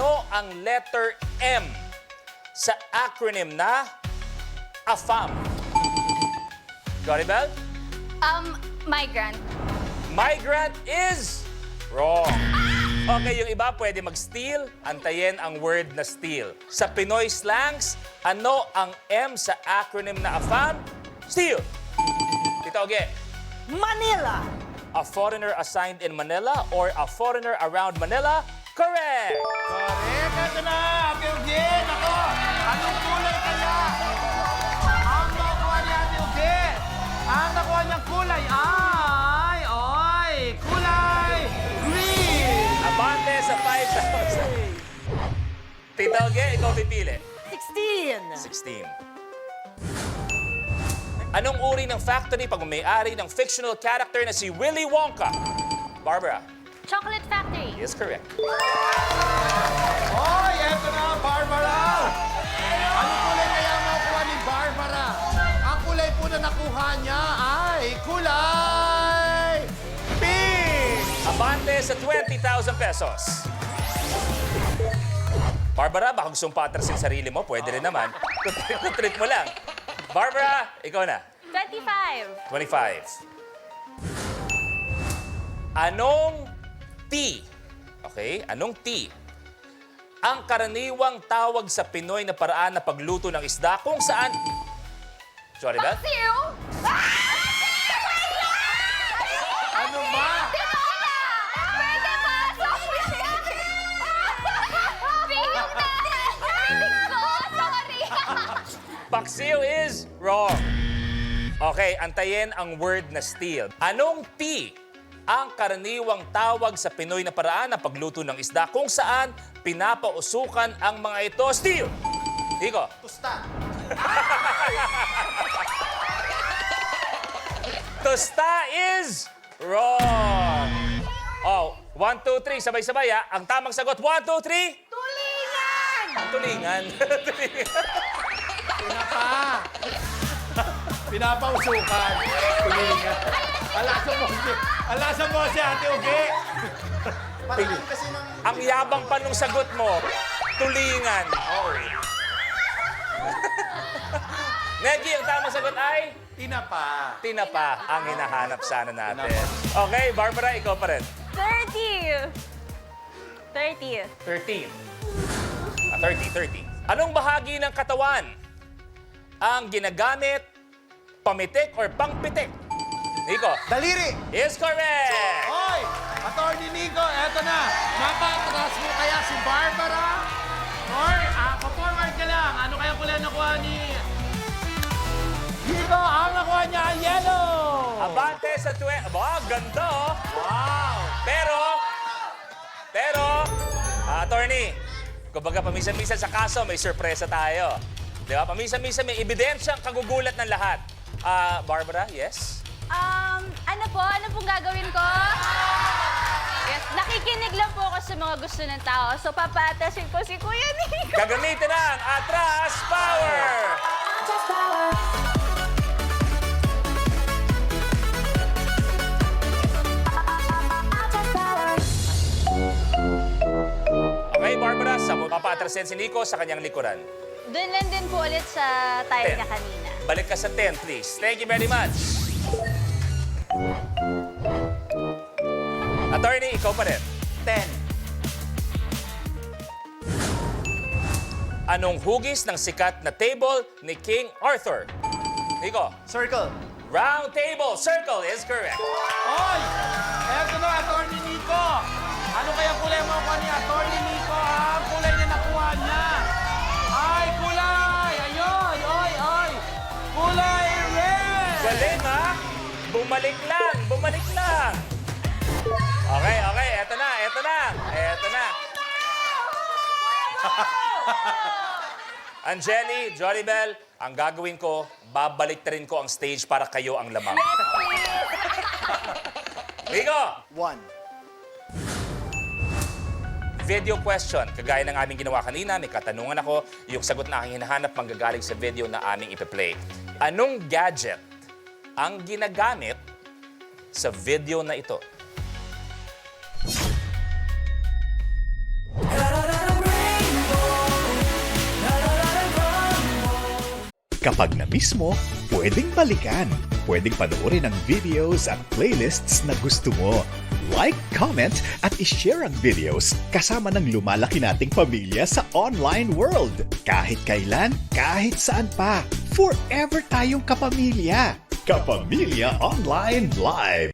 Ano ang letter M sa acronym na AFAM? Joribel? Migrant. Migrant is wrong. Okay, yung iba pwede mag-steal. Antayin ang word na steal. Sa Pinoy slangs, ano ang M sa acronym na AFAM? Steal. Tita Oge. Manila. A foreigner assigned in Manila or a foreigner around Manila? Correct! Correct! Ito na! Ate Eugene! Ako! Anong kulay kaya? Ang nakuha ni Ate Eugene! Ang nakuha niyang kulay ay kulay green! Abante sa 5,000. Tita Oge, ikaw pipili. 16. 16. Anong uri ng factory pag-may-ari ng fictional character na si Willy Wonka? Barbara. Chocolate Factory. Is correct. Hoy! Ito na, Barbara! Anong kulay kaya makuha ni Barbara? Ang kulay po na nakuha niya ay kulay pink! Abante sa 20,000 pesos. Barbara, baka gusto mong patrasin sarili mo, pwede rin naman. Trip mo lang. Barbara, ikaw na. 25. 25. Anong T? Okay, anong T? Ang karaniwang tawag sa Pinoy na paraan na pagluto ng isda kung saan... Sorry ba? Paksiw? Ano ba? Tinola! Pwede ba? Pink na! Pink ko! Sorry! Paksiw is wrong. Okay, antayin ang word na steal. Anong T? Ang karaniwang tawag sa Pinoy na paraan ng pagluto ng isda kung saan pinapausukan ang mga ito. Steal! Iko. Tusta. Tosta is wrong. Oh, 1, 2, 3. Sabay-sabay ha. Ang tamang sagot, 1, 2, 3. Tulingan! Tulingan. Pinapa. Pinapausukan. Tulingan. Alasan mo si Ate Uge. Ang yabang pa nung sagot mo, tulingan. Oh. Negi, ang tamang sagot ay Tinapa. tinapa ang hinahanap sana natin. Okay, Barbara, ikaw pa rin. 30. 30. 13. 30. Anong bahagi ng katawan ang ginagamit pamitik or pangpitik? Nico. Daliri. Is correct! Hoy! Attorney Nico, eto na. Mapatras mo kaya si Barbara? Or, pa-forward ka lang. Ano kaya kulay nakuha ni... Nico, ang nakuha niya ay yellow! Abante sa ganda oh. Wow! Pero, attorney, kumbaga pamisan-misan sa kaso, may sorpresa tayo. Di ba? Pamisan-misan may ebidensyang kagugulat ng lahat. Barbara, yes? Ano po? Ano pong gagawin ko? Yes, nakikinig lang po ako sa mga gusto ng tao. So, papaatasin ko si Kuya Nico. Gagamitin ang Atras Power! Okay, Barbara, sa papaatrasin si Nico sa kanyang likuran. Doon lang din po ulit sa tayo 10. niya kanina. Balik ka sa 10, please. Thank you very much. Attorney, ikaw pa rin. 10. Anong hugis ng sikat na table ni King Arthur? Nico. Circle. Round table. Circle is correct. Hoy! Eto na, Attorney Nico. Ano kaya kulay mo ni Attorney Nico? Ang kulay na nakuha niya. Ay, kulay! Ayun! Oy! Kulay red! Galing, ha? Bumalik lang. Okay. Eto na. Angeli, Joribel, ang gagawin ko, babalik rin ko ang stage para kayo ang lamang. Rico! 1. Video question. Kagaya ng aming ginawa kanina, may katanungan ako. Yung sagot na aking hinahanap manggagaling sa video na aming ipe-play. Anong gadget ang ginagamit sa video na ito? Pag na-miss mo, pwedeng balikan. Pwedeng panoorin ang videos at playlists na gusto mo. Like, comment, at ishare ang videos kasama ng lumalaki nating pamilya sa online world. Kahit kailan, kahit saan pa. Forever tayong kapamilya. Kapamilya Online Live.